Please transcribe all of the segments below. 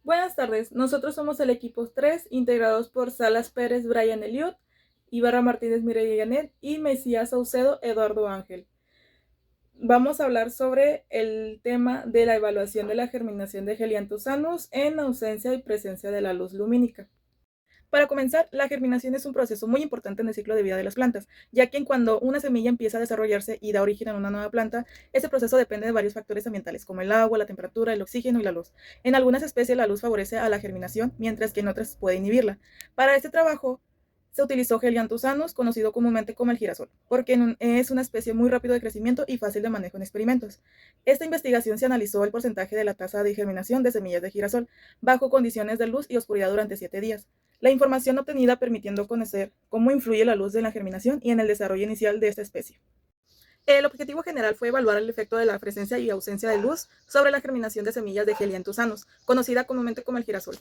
Buenas tardes, nosotros somos el equipo 3, integrados por Salas Pérez, Brian Eliot, Ibarra Martínez, Mireya Yanet y Mesías Saucedo, Eduardo Ángel. Vamos a hablar sobre el tema de la evaluación de la germinación de Helianthus annus en ausencia y presencia de la luz lumínica. Para comenzar, la germinación es un proceso muy importante en el ciclo de vida de las plantas, ya que cuando una semilla empieza a desarrollarse y da origen a una nueva planta, ese proceso depende de varios factores ambientales, como el agua, la temperatura, el oxígeno y la luz. En algunas especies la luz favorece a la germinación, mientras que en otras puede inhibirla. Para este trabajo se utilizó Helianthus annus, conocido comúnmente como el girasol, porque es una especie muy rápido de crecimiento y fácil de manejo en experimentos. Esta investigación se analizó el porcentaje de la tasa de germinación de semillas de girasol bajo condiciones de luz y oscuridad durante 7 días. La información obtenida permitiendo conocer cómo influye la luz en la germinación y en el desarrollo inicial de esta especie. El objetivo general fue evaluar el efecto de la presencia y ausencia de luz sobre la germinación de semillas de Helianthus annus, conocida comúnmente como el girasol.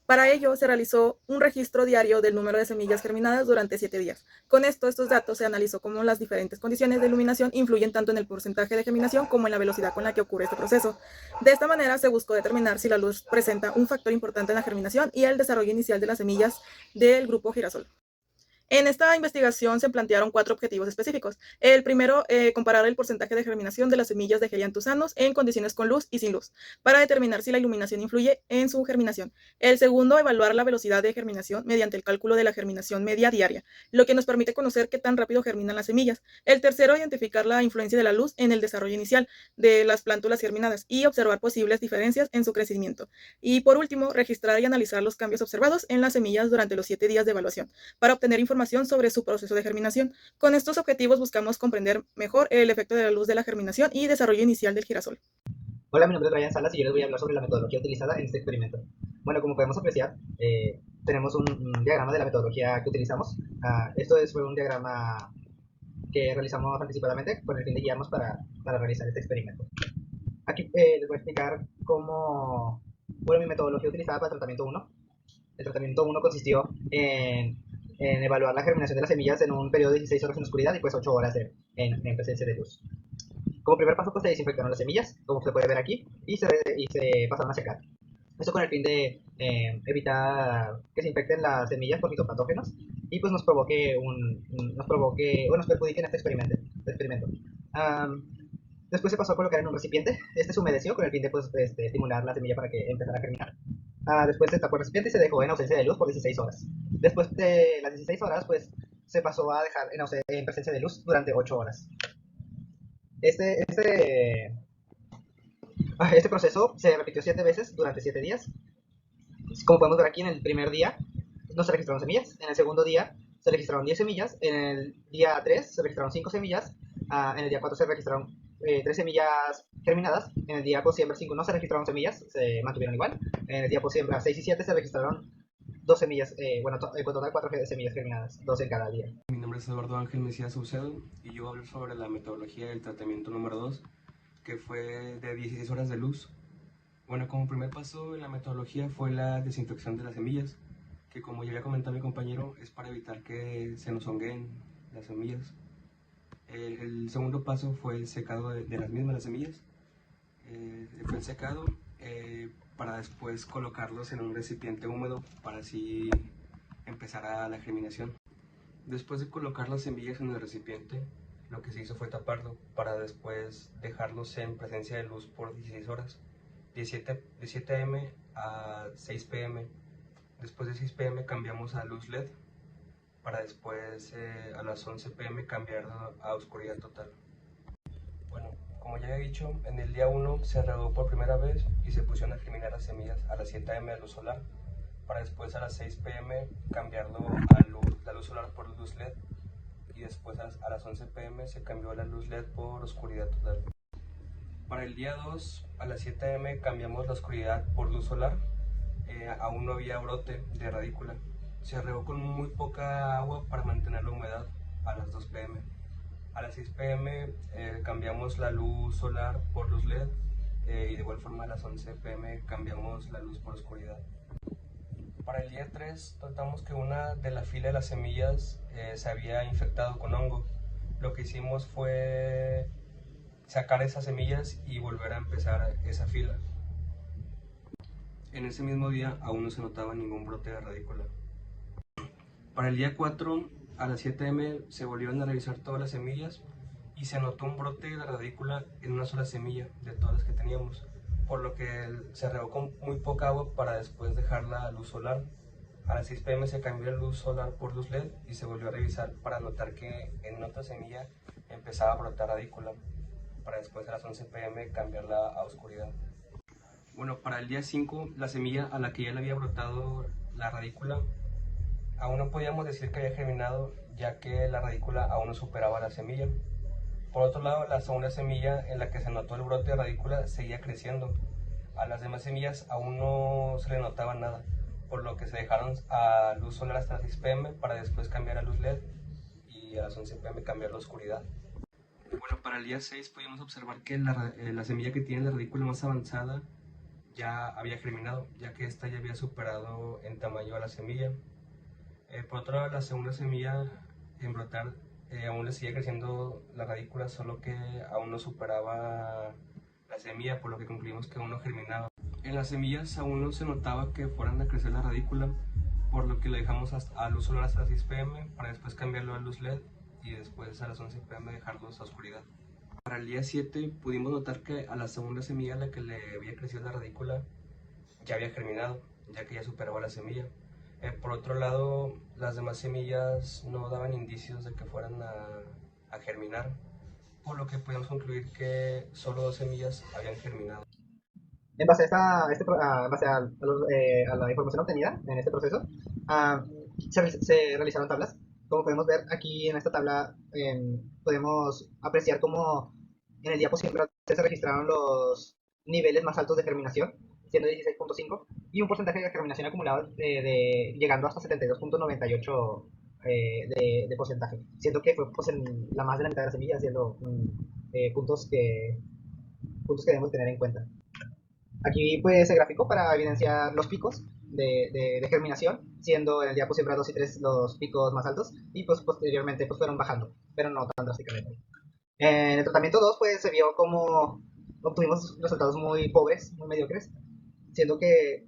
Para ello, se realizó un registro diario del número de semillas germinadas durante 7 días. Con esto, estos datos se analizó cómo las diferentes condiciones de iluminación influyen tanto en el porcentaje de germinación como en la velocidad con la que ocurre este proceso. De esta manera, se buscó determinar si la luz presenta un factor importante en la germinación y el desarrollo inicial de las semillas del grupo girasol. En esta investigación se plantearon 4 objetivos específicos. El primero, comparar el porcentaje de germinación de las semillas de Helianthus annus en condiciones con luz y sin luz, para determinar si la iluminación influye en su germinación. El segundo, evaluar la velocidad de germinación mediante el cálculo de la germinación media diaria, lo que nos permite conocer qué tan rápido germinan las semillas. El tercero, identificar la influencia de la luz en el desarrollo inicial de las plántulas germinadas y observar posibles diferencias en su crecimiento. Y por último, registrar y analizar los cambios observados en las semillas durante los 7 días de evaluación, para obtener información sobre su proceso de germinación. Con estos objetivos buscamos comprender mejor el efecto de la luz de la germinación y desarrollo inicial del girasol. Hola, mi nombre es Brian Salas y yo les voy a hablar sobre la metodología utilizada en este experimento. Bueno, como podemos apreciar, tenemos un diagrama de la metodología que utilizamos. Fue un diagrama que realizamos anticipadamente con el fin de guiarnos para realizar este experimento. Aquí les voy a explicar mi metodología utilizada para el tratamiento 1. El tratamiento 1 consistió en evaluar la germinación de las semillas en un periodo de 16 horas en oscuridad y pues 8 horas en presencia de luz. Como primer paso, pues se desinfectaron las semillas, como se puede ver aquí, y se pasaron a secar. Esto con el fin de evitar que se infecten las semillas por mitopatógenos y pues nos perjudiquen este experimento. Um, Después se pasó a colocar en un recipiente. Este se humedeció con el fin de pues, estimular la semilla para que empezara a germinar. Después se tapó el recipiente y se dejó en ausencia de luz por 16 horas. Después de las 16 horas, pues se pasó a dejar en presencia de luz durante 8 horas. Este, este, este proceso se repitió 7 veces durante 7 días. Como podemos ver aquí, en el primer día no se registraron semillas, en el segundo día se registraron 10 semillas, en el día 3 se registraron 5 semillas, en el día 4 se registraron 3 semillas germinadas, en el día post-siembra 5 no se registraron semillas, se mantuvieron igual, en el día post-siembra 6 y 7 se registraron 2 semillas, en total 4 semillas germinadas, 2 en cada día. Mi nombre es Eduardo Ángel Mesías Saucedo y yo voy a hablar sobre la metodología del tratamiento número 2, que fue de 16 horas de luz. Bueno, como primer paso en la metodología fue la desinfección de las semillas, que como ya había comentado mi compañero, es para evitar que se nos honguen las semillas. El segundo paso fue el secado de las mismas las semillas. Fue el secado para después colocarlos en un recipiente húmedo para así empezar a la germinación. Después de colocar las semillas en el recipiente, lo que se hizo fue taparlo para después dejarlos en presencia de luz por 16 horas, de 7 am a 6 pm. Después de 6 pm cambiamos a luz LED para después a las 11 pm cambiar a oscuridad total. Bueno, como ya he dicho, en el día 1 se regó por primera vez y se pusieron a germinar las semillas a las 7 am a luz solar, para después a las 6 pm cambiarlo a la luz solar por luz LED, y después a las 11 pm se cambió la luz LED por oscuridad total. Para el día 2 a las 7 am cambiamos la oscuridad por luz solar. Aún no había brote de radícula. Se regó con muy poca agua para mantener la humedad a las 2 pm. A las 6 pm cambiamos la luz solar por luz LED, y de igual forma a las 11 pm cambiamos la luz por oscuridad. Para el día 3 notamos que una de la fila de las semillas se había infectado con hongo. Lo que hicimos fue sacar esas semillas y volver a empezar esa fila. En ese mismo día aún no se notaba ningún brote de radícula. Para el día 4, a las 7 m, se volvieron a revisar todas las semillas y se notó un brote de radícula en una sola semilla de todas las que teníamos, por lo que se regó con muy poca agua para después dejarla a luz solar. A las 6 p.m. se cambió la luz solar por luz LED y se volvió a revisar para notar que en otra semilla empezaba a brotar radícula, para después a las 11 p.m. cambiarla a oscuridad. Bueno, para el día 5, la semilla a la que ya le había brotado la radícula, aún no podíamos decir que había germinado, ya que la radícula aún no superaba la semilla. Por otro lado, la segunda semilla en la que se notó el brote de radícula seguía creciendo. A las demás semillas aún no se le notaba nada, por lo que se dejaron a luz solar hasta las 6 p.m. para después cambiar a luz LED y a las 11 p.m. cambiar la oscuridad. Bueno, para el día 6 pudimos observar que la semilla que tiene la radícula más avanzada ya había germinado, ya que esta ya había superado en tamaño a la semilla. Por otro lado, la segunda semilla en brotar aún le seguía creciendo la radícula, solo que aún no superaba la semilla, por lo que concluimos que aún no germinaba. En las semillas aún no se notaba que fueran a crecer la radícula, por lo que le dejamos a luz solar hasta las 6 p.m. para después cambiarlo a luz LED y después a las 11 p.m. dejarlos a oscuridad. Para el día 7 pudimos notar que a la segunda semilla a la que le había crecido la radícula ya había germinado, ya que ya superaba la semilla. Por otro lado, las demás semillas no daban indicios de que fueran a germinar, por lo que pudimos concluir que solo 2 semillas habían germinado. En base en base a la información obtenida en este proceso, se realizaron tablas. Como podemos ver aquí en esta tabla, podemos apreciar cómo en el día posterior se registraron los niveles más altos de germinación, siendo 16.5, y un porcentaje de germinación acumulado llegando hasta 72.98 de porcentaje, siendo que fue pues, en la más de la mitad de la semilla, siendo puntos que debemos tener en cuenta. Aquí pues se graficó para evidenciar los picos de germinación, siendo en el día siempre 2 y 3 los picos más altos, y pues posteriormente pues fueron bajando, pero no tan drásticamente. En el tratamiento 2 pues se vio como obtuvimos resultados muy pobres, muy mediocres, siendo que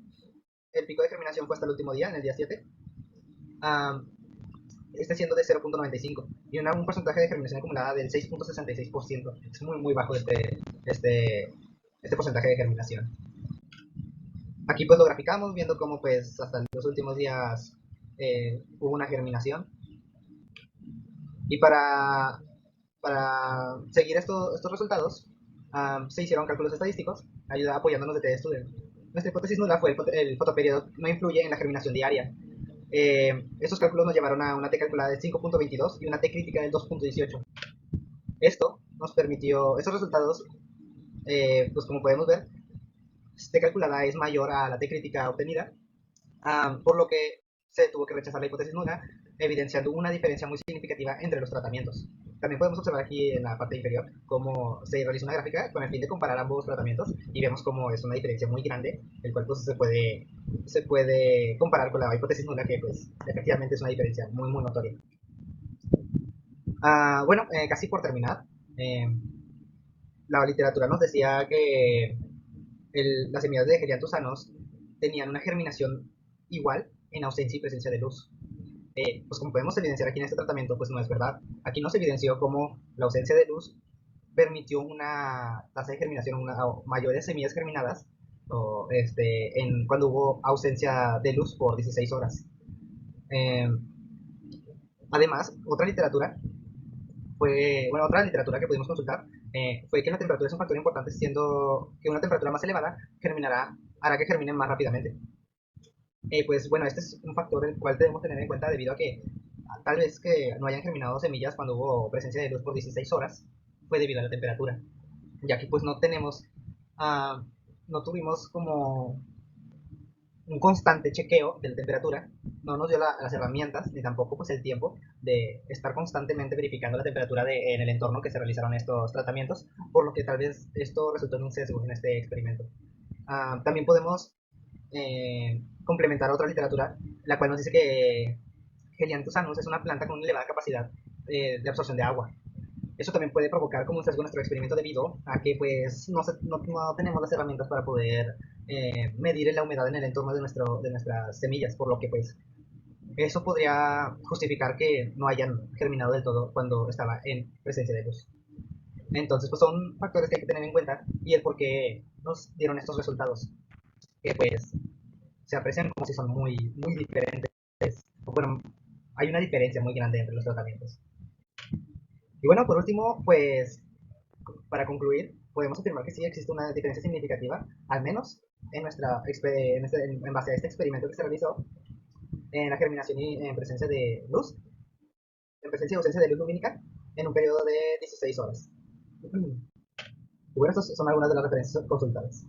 el pico de germinación fue hasta el último día, en el día 7, siendo de 0.95 y un porcentaje de germinación acumulada del 6.66%. Es muy bajo este porcentaje de germinación. Aquí pues lo graficamos viendo cómo pues hasta los últimos días hubo una germinación. Y para seguir estos resultados se hicieron cálculos estadísticos apoyándonos de TDStudent. Nuestra hipótesis nula fue el fotoperiodo no influye en la germinación diaria. Estos cálculos nos llevaron a una T calculada de 5.22 y una T crítica del 2.18. Esto nos permitió, estos resultados, pues como podemos ver, T calculada es mayor a la T crítica obtenida, por lo que se tuvo que rechazar la hipótesis nula, evidenciando una diferencia muy significativa entre los tratamientos. También podemos observar aquí en la parte inferior cómo se realiza una gráfica con el fin de comparar ambos tratamientos y vemos cómo es una diferencia muy grande, el cual pues se puede comparar con la hipótesis nula, que pues efectivamente es una diferencia muy notoria. Bueno, casi por terminar, la literatura nos decía que las semillas de gelianthus tenían una germinación igual en ausencia y presencia de luz. Pues como podemos evidenciar aquí en este tratamiento, pues no es verdad. Aquí no se evidenció cómo la ausencia de luz permitió una tasa de germinación, mayores semillas germinadas cuando hubo ausencia de luz por 16 horas. Además, otra literatura que pudimos consultar fue que la temperatura es un factor importante, siendo que una temperatura más elevada hará que germinen más rápidamente. Pues bueno, este es un factor el cual debemos tener en cuenta debido a que tal vez que no hayan germinado semillas cuando hubo presencia de luz por 16 horas fue debido a la temperatura, ya que pues no tuvimos como un constante chequeo de la temperatura, no nos dio las herramientas ni tampoco pues el tiempo de estar constantemente verificando la temperatura en el entorno que se realizaron estos tratamientos, por lo que tal vez esto resultó en un sesgo en este experimento. También podemos complementar otra literatura, la cual nos dice que Helianthus anus es una planta con una elevada capacidad de absorción de agua. Eso también puede provocar como un sesgo en nuestro experimento debido a que pues no tenemos las herramientas para poder medir la humedad en el entorno de nuestras semillas, por lo que pues eso podría justificar que no hayan germinado del todo cuando estaba en presencia de luz. Entonces, pues son factores que hay que tener en cuenta y el por qué nos dieron estos resultados, que pues se aprecian como si son muy diferentes. Bueno, hay una diferencia muy grande entre los tratamientos. Y bueno, por último, pues para concluir, podemos afirmar que sí existe una diferencia significativa, al menos en base a este experimento que se realizó, en la germinación y en presencia de luz, en presencia y ausencia de luz lumínica, en un periodo de 16 horas. Y bueno, estas son algunas de las referencias consultadas.